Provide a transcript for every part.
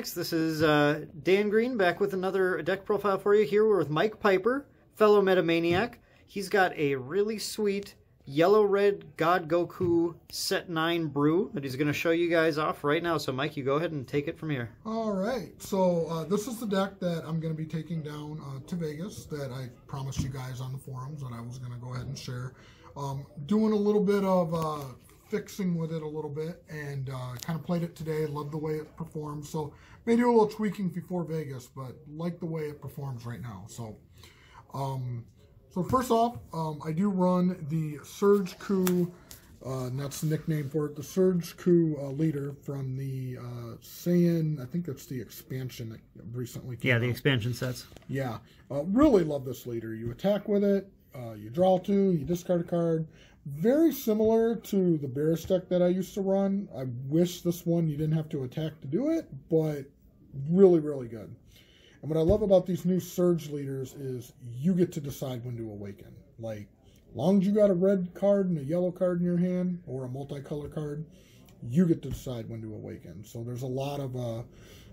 Maniacs. This is Dan Green back with another deck profile for you. Here we're with Mike Piper, fellow Metamaniac. He's got a really sweet yellow-red God Goku Set 9 brew that he's going to show you guys off right now. So Mike, you go ahead and take it from here. All right. So this is the deck that I'm going to be taking down to Vegas that I promised you guys on the forums that I was going to go ahead and share. Doing a little bit of fixing with it a little bit, and kind of played it today. Love the way it performs. So may do a little tweaking before Vegas, but like the way it performs right now. So so first off, I do run the Surgeku, and that's the nickname for it, the Surgeku leader from the Saiyan, I think that's the expansion that recently came out. The expansion sets. Yeah, really love this leader. You attack with it, you draw 2, you discard a card. Very similar to the Bearish deck that I used to run. I wish this one you didn't have to attack to do it, but really, really good. And what I love about these new Surge leaders is you get to decide when to awaken. Like, as long as you got a red card and a yellow card in your hand, or a multicolor card, you get to decide when to awaken. So there's a lot of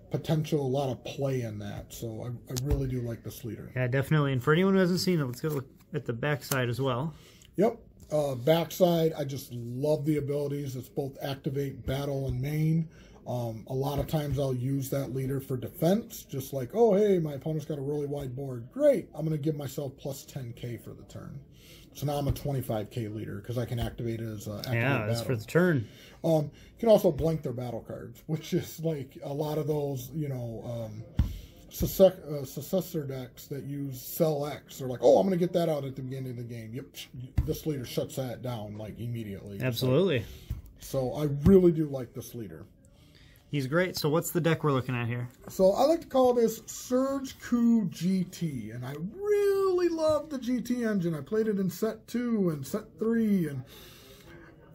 potential, a lot of play in that. So I really do like this leader. Yeah, definitely. And for anyone who hasn't seen it, let's go look at the backside as well. Yep. Backside, I just love the abilities. It's both activate, battle, and main. A lot of times I'll use that leader for defense, just like, oh, hey, my opponent's got a really wide board. Great, I'm going to give myself plus 10k for the turn. So now I'm a 25k leader because I can activate it as activate yeah, that's battle. for the turn. You can also blank their battle cards, which is like a lot of those, you know, successor decks that use Cell X. They're like, oh, I'm going to get that out at the beginning of the game. Yep, this leader shuts that down like immediately. Absolutely. So I really do like this leader. He's great. So what's the deck we're looking at here? So I like to call this Surgeku GT, and I really love the GT engine. I played it in Set 2 and Set 3, and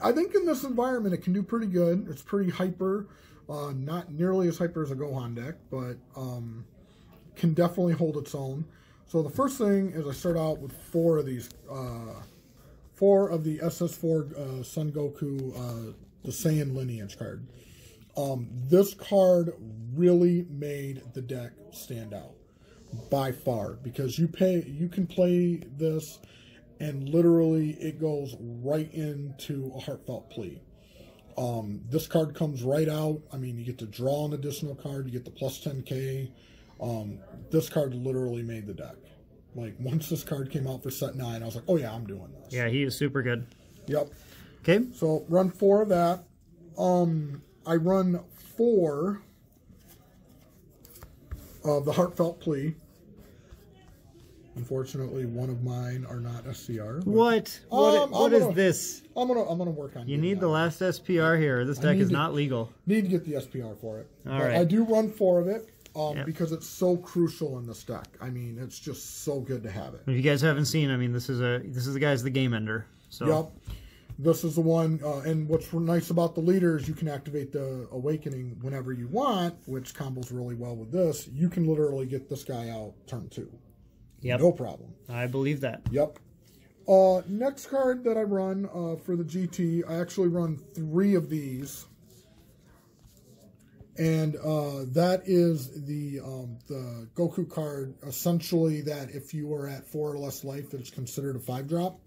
I think in this environment it can do pretty good. It's pretty hyper, not nearly as hyper as a Gohan deck, but can definitely hold its own. So the first thing is I start out with 4 of these, 4 of the SS4 Son Goku, the Saiyan lineage card. This card really made the deck stand out by far because you can play this and literally it goes right into a heartfelt plea. This card comes right out. I mean, you get to draw an additional card, you get the plus 10k. This card literally made the deck. Like, once this card came out for Set 9, I was like, oh yeah, I'm doing this. Yeah, he is super good. Yep. Okay. So run 4 of that. I run 4 of the Heartfelt Plea. Unfortunately, one of mine are not SCR. What? What is this? I'm gonna work on. You need the last SPR here. This deck is not legal. Need to get the SPR for it. All right. I do run 4 of it Yep. because it's so crucial in this deck. I mean, it's just so good to have it. If you guys haven't seen, I mean, this is the guy's the game ender. So. Yep. This is the one, and what's nice about the leader is you can activate the Awakening whenever you want, which combos really well with this. You can literally get this guy out turn 2. Yep. No problem. I believe that. Yep. Next card that I run for the GT, I actually run 3 of these. And that is the Goku card, essentially that if you are at 4 or less life, it's considered a 5-drop.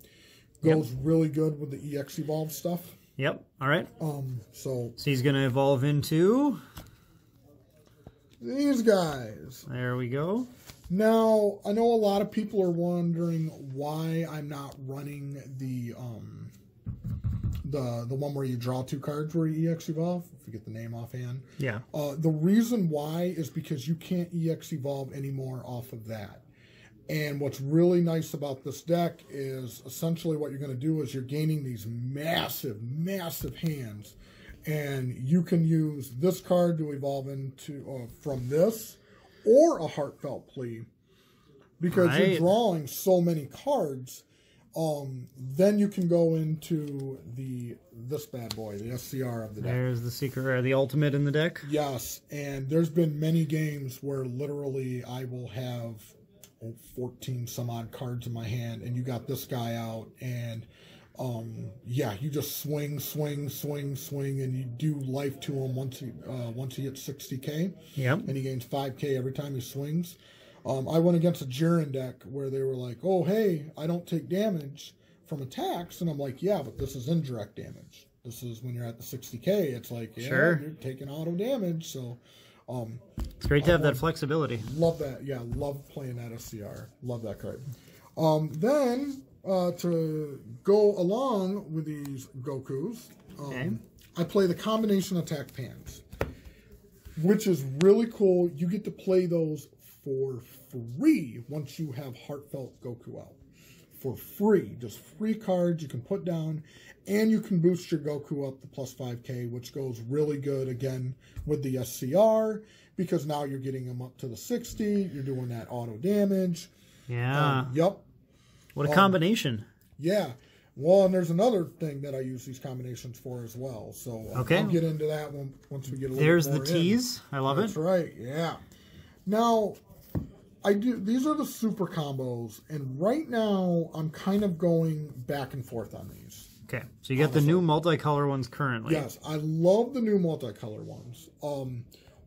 Goes really good with the EX Evolve stuff. Yep. All right. So he's going to evolve into these guys. There we go. Now, I know a lot of people are wondering why I'm not running the one where you draw 2 cards where you EX Evolve. If you get the name offhand. Yeah. The reason why is because you can't EX Evolve anymore off of that. And what's really nice about this deck is essentially what you're going to do is you're gaining these massive, massive hands. And you can use this card to evolve into from this or a Heartfelt Plea. Because you're drawing so many cards, then you can go into this bad boy, the SCR of the deck. There's the secret or the ultimate in the deck. Yes, and there's been many games where literally I will have 14 some odd cards in my hand, and you got this guy out, and Yeah, you just swing, and you do life to him once he hits 60k. Yep. And he gains 5k every time he swings. I went against a Jiren deck where they were like, oh, hey, I don't take damage from attacks. And I'm like, yeah, but this is indirect damage. This is when you're at the 60k. It's like, yeah, sure, you're taking auto damage. So it's great to have that flexibility. Love that. Yeah, love playing that SCR. Love that card. Then... to go along with these Gokus, I play the combination attack pans, which is really cool. You get to play those for free once you have Heartfelt Goku out. For free. Just free cards you can put down, and you can boost your Goku up to plus 5k, which goes really good, again, with the SCR, because now you're getting them up to the 60. You're doing that auto damage. Yeah. Yep. What a combination. Yeah. Well, and there's another thing that I use these combinations for as well. So I'll get into that once we get a little There's more the tease. I love it. That's right. Yeah. Now, these are the super combos, and right now I'm kind of going back and forth on these. Okay. So you got the new multicolor ones currently. Yes. I love the new multicolor ones.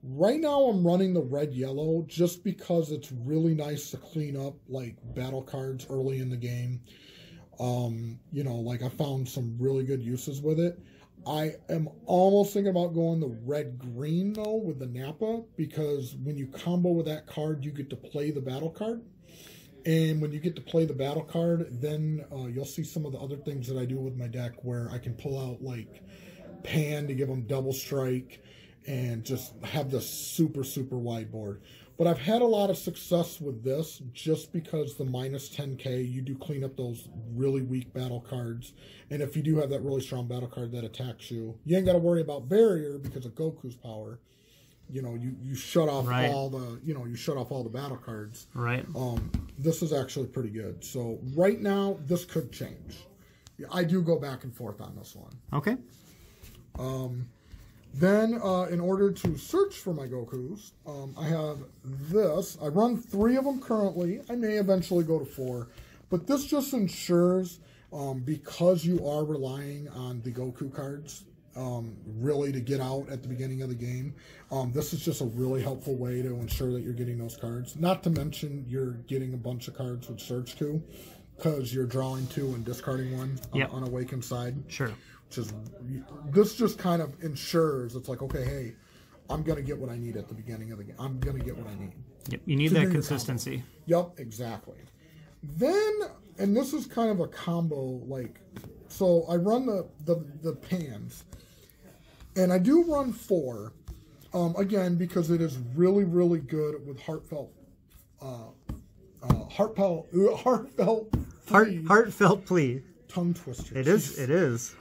Right now I'm running the red-yellow just because it's really nice to clean up, like, battle cards early in the game. You know, like, I found some really good uses with it. I am almost thinking about going the red-green, though, with the Nappa, because when you combo with that card, you get to play the battle card. And when you get to play the battle card, then you'll see some of the other things that I do with my deck where I can pull out, like, Pan to give them double strike, and just have this super, super wide board. But I've had a lot of success with this just because the minus 10k, you do clean up those really weak battle cards. And if you do have that really strong battle card that attacks you, you ain't got to worry about barrier because of Goku's power. You know, you shut off all the, you shut off all the battle cards. Right. This is actually pretty good. So right now, this could change. I do go back and forth on this one. Okay. Then, in order to search for my Gokus, I have this. I run 3 of them currently. I may eventually go to 4. But this just ensures, because you are relying on the Goku cards, really to get out at the beginning of the game, this is just a really helpful way to ensure that you're getting those cards. Not to mention you're getting a bunch of cards with Surgeku, because you're drawing 2 and discarding 1 on Awakened side. Sure. This just kind of ensures it's like, okay, hey, I'm going to get what I need at the beginning of the game. I'm going to get what I need. Yep, you need that consistency. Yep, exactly. Then, and this is kind of a combo, like, so I run the pans, and I do run 4, again, because it is really, really good with heartfelt plea. Tongue twister. It is.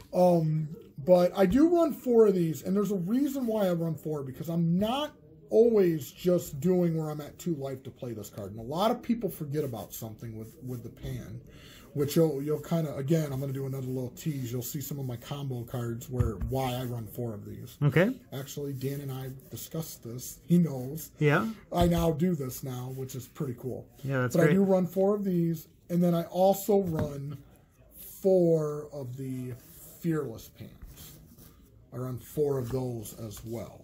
But I do run 4 of these, and there's a reason why I run 4, because I'm not always just doing where I'm at 2 life to play this card. And a lot of people forget about something with the pan, which you'll kind of, again, I'm going to do another little tease. You'll see some of my combo cards why I run 4 of these. Okay. Actually, Dan and I discussed this. He knows. Yeah. I now do this now, which is pretty cool. Yeah, that's great. But I do run 4 of these, and then I also run 4 of the Fearless pans. I run 4 of those as well.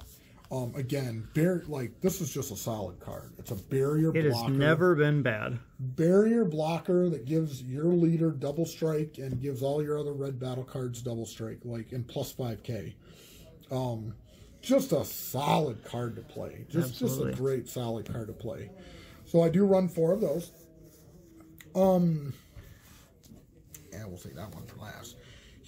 Again, this is just a solid card. It's a barrier blocker. It has never been bad. Barrier blocker that gives your leader double strike and gives all your other red battle cards double strike, like in plus 5k. Just a solid card to play. Just a great solid card to play. So I do run 4 of those. And we'll take that one for last.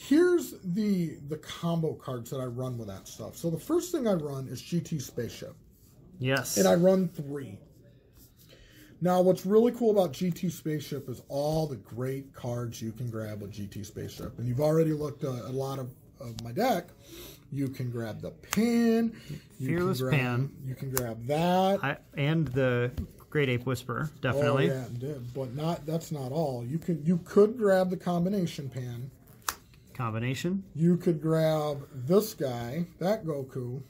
Here's the combo cards that I run with that stuff. So the first thing I run is GT Spaceship. Yes. And I run 3. Now, what's really cool about GT Spaceship is all the great cards you can grab with GT Spaceship. And you've already looked at a lot of my deck. You can grab the pan. Fearless pan. You can grab that. And the Great Ape Whisperer, definitely. Oh, yeah, but that's not all. You could grab the combination pan. Combination. You could grab this guy, that Goku.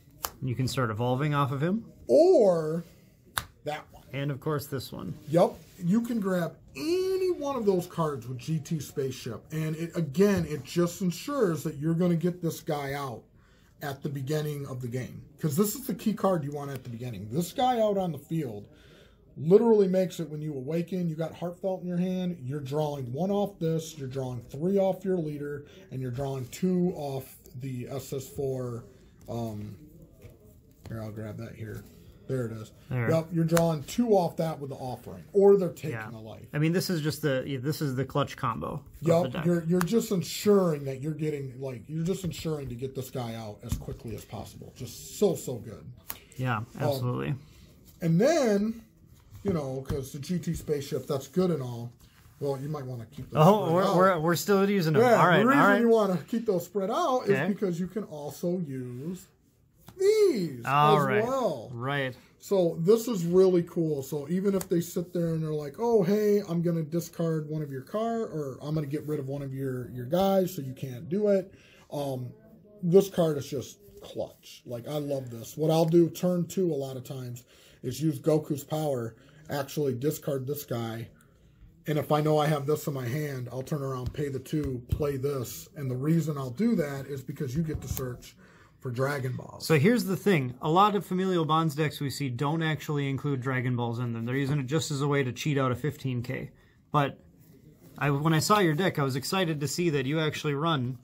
You can start evolving off of him. Or that one. And, of course, this one. Yep. You can grab any one of those cards with GT Spaceship. And it just ensures that you're going to get this guy out at the beginning of the game. Because this is the key card you want at the beginning. This guy out on the field literally makes it when you awaken. You got Heartfelt in your hand. You're drawing 1 off this. You're drawing 3 off your leader. And you're drawing 2 off the SS4. Here, I'll grab that here. There it is. There. Yep, you're drawing 2 off that with the offering, or they're taking a life. I mean, this is just the clutch combo. Yep, you're just ensuring that you're getting ensuring to get this guy out as quickly as possible. Just so good. Yeah, absolutely. And then, you know, because the GT Spaceship, that's good and all. Well, you might want to keep those spread out. We're still using them. Yeah, all right, the reason you want to keep those spread out is because you can also use these as well. Right. So this is really cool. So even if they sit there and they're like, oh, hey, I'm going to discard one of your or I'm going to get rid of one of your guys, so you can't do it. This card is just clutch. Like, I love this. What I'll do turn 2 a lot of times is use Goku's power, actually discard this guy. And if I know I have this in my hand, I'll turn around, pay the 2, play this. And the reason I'll do that is because you get to search for Dragon Balls. So here's the thing. A lot of Familial Bonds decks we see don't actually include Dragon Balls in them. They're using it just as a way to cheat out a 15K. But when I saw your deck, I was excited to see that you actually run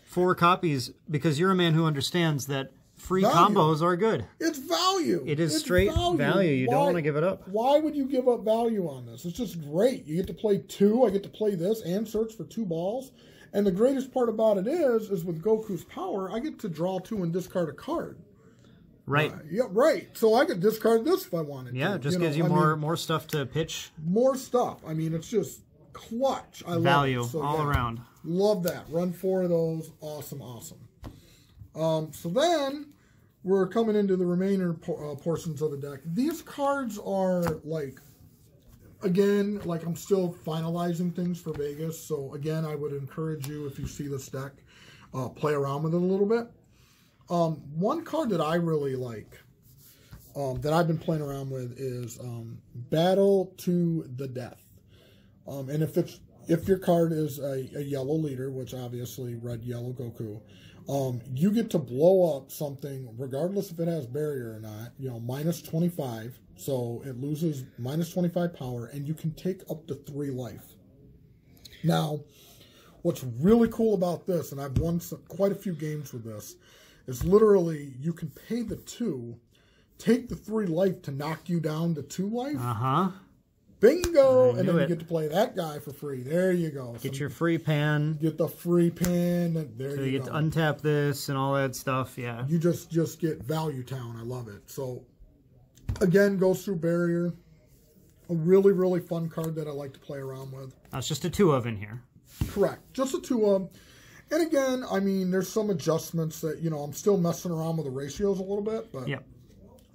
4 copies, because you're a man who understands that free combos are good. It's value. It is straight value. You don't want to give it up. Why would you give up value on this? It's just great. You get to play 2. I get to play this and search for 2 balls. And the greatest part about it is with Goku's power, I get to draw 2 and discard a card. Right. Yeah, right. So I could discard this if I wanted to. Yeah, it just gives you more stuff to pitch. More stuff. I mean, it's just clutch. I value love it. So, all around. Love that. Run 4 of those. Awesome, awesome. So then we're coming into the remainder portions of the deck. These cards are like, again, like I'm still finalizing things for Vegas. So again, I would encourage you, if you see this deck, play around with it a little bit. One card that I really like, that I've been playing around with, is Battle to the Death. And if your card is a yellow leader, which obviously red, yellow Goku, you get to blow up something, regardless if it has barrier or not, you know, minus 25. So it loses minus 25 power, and you can take up to 3 life. Now, what's really cool about this, and I've won quite a few games with this, is literally you can pay the 2, take the 3 life to knock you down to 2 life. Uh-huh. Bingo! And then you get to play that guy for free. There you go. Get your free pan. Get the free pan. There you go. So you get to untap this and all that stuff, yeah. You just get Value Town. I love it. So, again, goes through barrier. A really, really fun card that I like to play around with. That's just a 2 of in here. Correct. Just a 2 of. And again, I mean, there's some adjustments that, you know, I'm still messing around with the ratios a little bit, but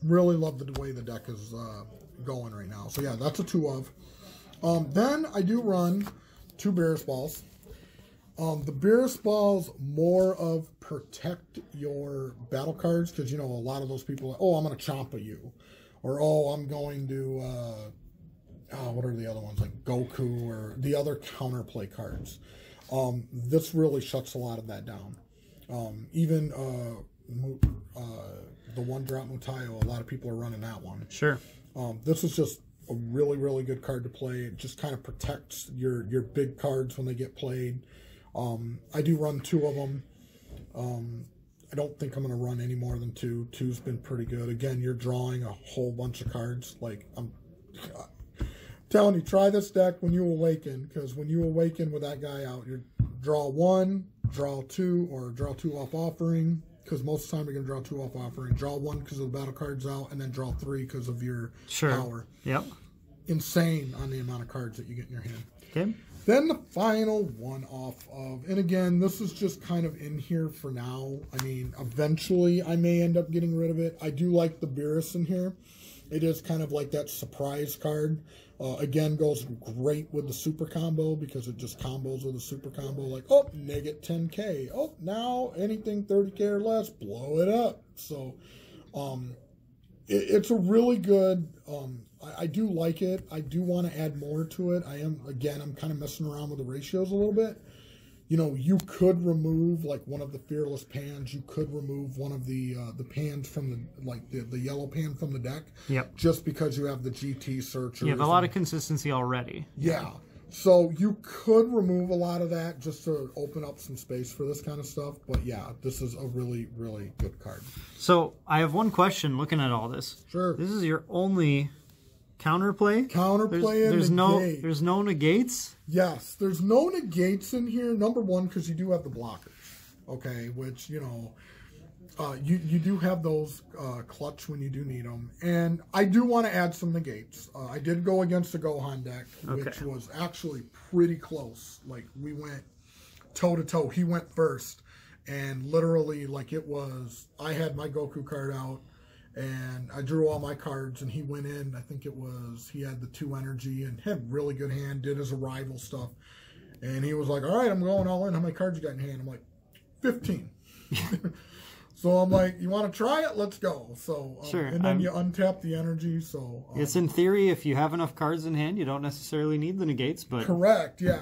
really love the way the deck is going right now. So yeah, that's a 2 of. Then I do run 2 Beerus Balls. The Beerus Balls more of protect your battle cards, because, you know, a lot of those people are, oh, I'm going to Champa you. Or, oh, I'm going to, what are the other ones? Like Goku or the other counterplay cards. This really shuts a lot of that down. Even the 1-drop Mutayo, a lot of people are running that one. Sure. This is just a really, really good card to play. It just kind of protects your big cards when they get played. I do run 2 of them. I don't think I'm going to run any more than 2. 2's been pretty good. Again, you're drawing a whole bunch of cards. Like, I'm telling you, try this deck when you awaken, because when you awaken with that guy out, you draw 1, draw 2, or draw 2 off offering, because most of the time you're going to draw 2 off offering. Draw 1 because of the battle cards out, and then draw 3 because of your power. Yep. Insane on the amount of cards that you get in your hand. Okay. Then the final one off of, and again, this is just kind of in here for now. I mean, eventually I may end up getting rid of it. I do like the Beerus in here. It is kind of like that surprise card. Again, goes great with the super combo, because it just combos with a super combo. Like, oh, negative 10K. Oh, now anything 30K or less, blow it up. So, it's a really good I do like it. I do want to add more to it. I'm kind of messing around with the ratios a little bit. You know, you could remove like one of the Fearless pans. You could remove one of the pans from the yellow pan from the deck. Yep. Just because you have the GT searcher. You have a lot of consistency already. Yeah. So you could remove a lot of that just to open up some space for this kind of stuff. But yeah, this is a really, really good card. So I have one question looking at all this. Sure. This is your only counterplay? Counterplay there's and no there's no negates? Yes, there's no negates in here. Number one, because you do have the blockers. Okay, which, you know, you do have those clutch when you do need them. And I do want to add some negates. I did go against the Gohan deck, which was actually pretty close. Like, we went toe-to-toe. He went first. And literally, like, it was, I had my Goku card out, and I drew all my cards, and he went in. I think it was, he had the 2 energy, and had really good hand, did his arrival stuff. And he was like, all right, I'm going all in. How many cards you got in hand? I'm like, 15. So I'm like, you want to try it? Let's go. So sure. And then you untap the energy. So it's in theory, if you have enough cards in hand, you don't necessarily need the negates. But correct, yeah.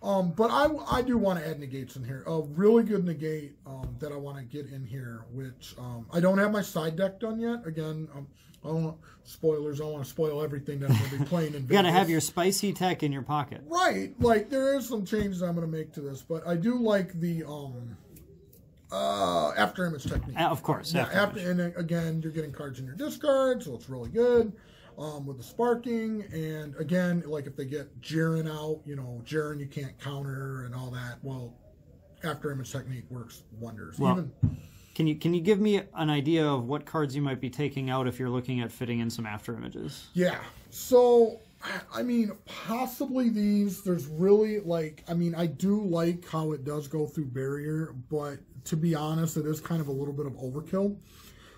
But I do want to add negates in here. A really good negate that I want to get in here, which I don't have my side deck done yet. Again, I don't want spoilers. I don't want to spoil everything that I'm going to be playing in Vegas. You got to have your spicy tech in your pocket. Right. Like, there is some changes I'm going to make to this, but I do like the after image technique. Of course. Yeah, and again, you're getting cards in your discard, so it's really good. With the sparking, and again, like if they get Jiren out, you know, Jiren you can't counter and all that. Well, after image technique works wonders. Well, can you give me an idea of what cards you might be taking out if you're looking at fitting in some after images? Yeah. So, I mean, possibly these. There's really like, I mean, I do like how it does go through barrier, but to be honest, it is kind of a little bit of overkill.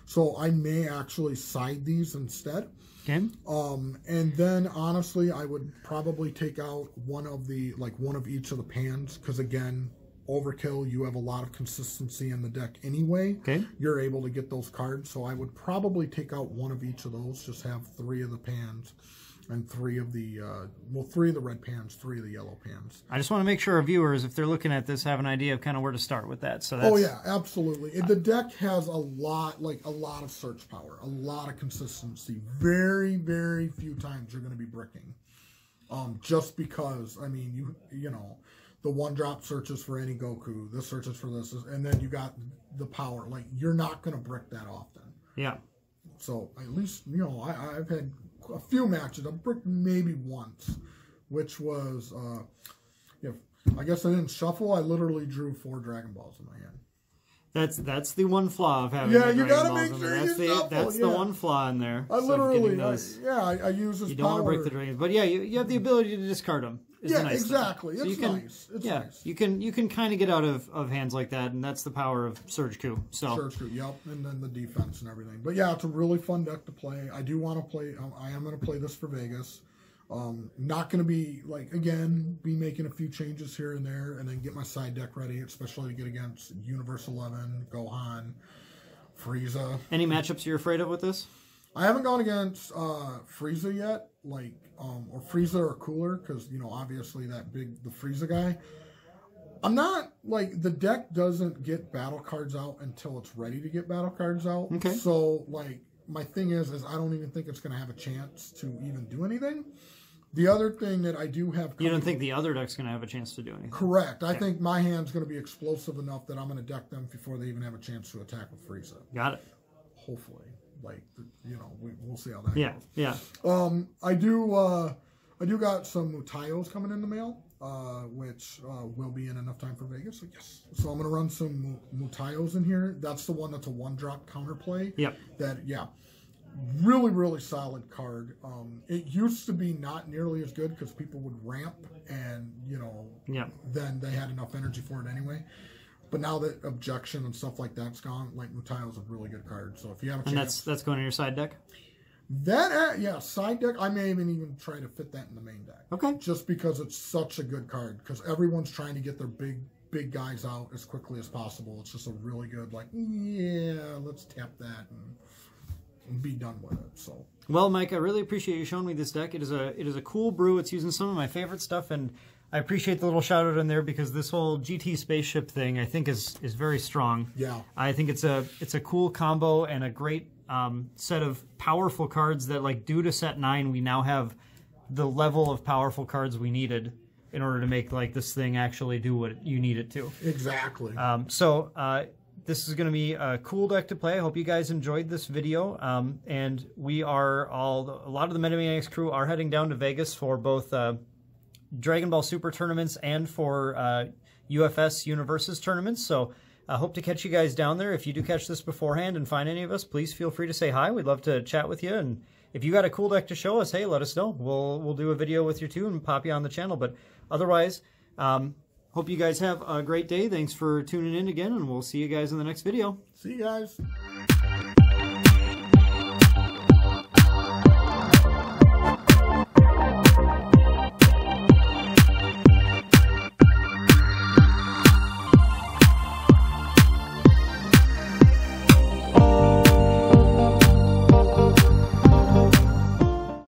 So I may actually side these instead. Okay. And then honestly, I would probably take out one of each of the pans, because again, overkill, you have a lot of consistency in the deck anyway. Okay. You're able to get those cards, so I would probably take out one of each of those, just have 3 of the pans and 3 of the 3 of the red pans, 3 of the yellow pans. I just want to make sure our viewers, if they're looking at this, have an idea of kind of where to start with that. So that's, oh yeah, absolutely. The deck has a lot of search power, a lot of consistency. Very, very few times you're going to be bricking. Just because, I mean, you know, the 1-drop searches for any Goku, this searches for this, and then you got the power. Like, you're not going to brick that often. Yeah. So at least, you know, I've had a few matches. I've bricked maybe once, which was, I guess I didn't shuffle. I literally drew 4 Dragon Balls in my hand. That's the one flaw of having. Yeah, you gotta make sure you shuffle. That's the one flaw in there. I literally, I use this. You don't want to break the dragons, but yeah, you have the ability to discard them. Yeah, nice exactly. It's nice. It's nice. You can kind of get out of hands like that, and that's the power of Surgeku. So Surgeku, yep, and then the defense and everything. But yeah, it's a really fun deck to play. I do want to play. I am going to play this for Vegas. Not going to be be making a few changes here and there, and then get my side deck ready, especially to get against Universe 11, Gohan, Frieza. Any matchups you're afraid of with this? I haven't gone against Frieza yet, or Frieza or Cooler, because, you know, obviously the Frieza guy. I'm not, the deck doesn't get battle cards out until it's ready to get battle cards out. Okay. So, my thing is I don't even think it's going to have a chance to even do anything. The other thing that I do have... You don't think the other deck's going to have a chance to do anything? Correct. I think my hand's going to be explosive enough that I'm going to deck them before they even have a chance to attack with Frieza. Got it. Hopefully. You know, we'll see how that goes. Yeah. I do got some Mutayos coming in the mail, which will be in enough time for Vegas, I guess. So I'm going to run some Mutayos in here. That's the one that's a 1-drop counterplay. Yep. Really, really solid card. It used to be not nearly as good because people would ramp and, you know, then they had enough energy for it anyway. But now that objection and stuff like that's gone, Mutayo's a really good card. So if you have a chance... And that's going in your side deck? Side deck. I may even try to fit that in the main deck. Okay. Just because it's such a good card. Because everyone's trying to get their big guys out as quickly as possible. It's just a really good, let's tap that and be done with it. So Well, Mike, I really appreciate you showing me this deck. It is a cool brew. It's using some of my favorite stuff, and I appreciate the little shout out in there because this whole GT spaceship thing I think is very strong. Yeah. I think it's a cool combo and a great set of powerful cards that, like, due to set 9, we now have the level of powerful cards we needed in order to make, like, this thing actually do what you need it to. Exactly. This is going to be a cool deck to play. I hope you guys enjoyed this video. And we are a lot of the Metamaniacs crew are heading down to Vegas for both Dragon Ball Super tournaments and for UFS Universes tournaments. So I hope to catch you guys down there. If you do catch this beforehand and find any of us, please feel free to say hi. We'd love to chat with you. And if you got a cool deck to show us, hey, let us know. We'll do a video with you too and pop you on the channel. But otherwise, hope you guys have a great day. Thanks for tuning in again, and we'll see you guys in the next video. See you guys.